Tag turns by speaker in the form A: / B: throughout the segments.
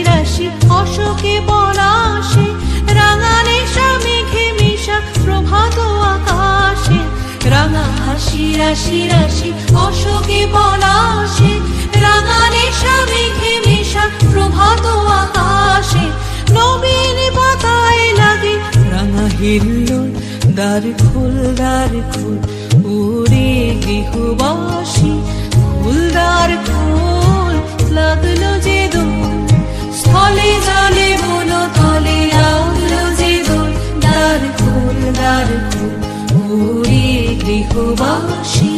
A: রাশি অশোকে পলাশে, রাঙা নেশা মেঘে মেশা প্রভাত আকাশে। রাঙা হাসি রাশি রাশি অশোকে পলাশে, রাঙা নেশা মেঘে মেশা প্রভাত আকাশে। নবীন পাতায় লাগে রাঙা হিল্লোল, দ্বার খোল দ্বার খোল ওরে গৃহবাসী, খোল দ্বার খোল লাগলো যে দোল, স্থলে জলে বলো তলে লাগলো যে দোল। দ্বার খোল ওরে গৃহবাসী।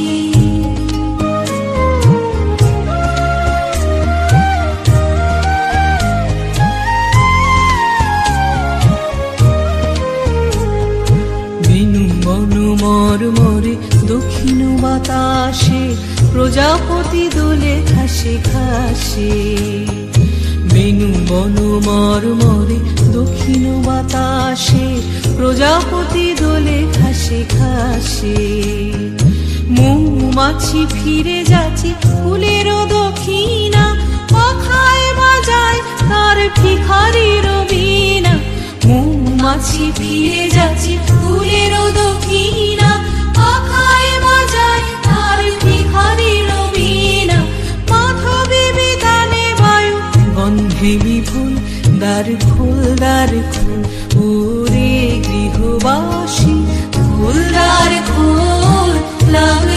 A: মরমরে দক্ষিণ বাতাসে, প্রজাপতি দোলে ঘাসে ঘাসে। বেনু বন মরমরে দক্ষিণ বাতাসে, প্রজাপতি দোলে ঘাসে ঘাসে। মৌমাছি ফিরে যাচ্ছে ফুলের দক্ষিণা, পাখায় বাজায় তার ভিখারির বীণা। মৌমাছি ফিরে যাচ্ছে ফুলের দক্ষিণা, পাখায় বাজায় তার ভিখারির বীণা। মাধবী বিতানে বায়ু গন্ধে বিপুল, দ্বার খোল ওরে গৃহবাসী, খোল দ্বার খোল লাগলো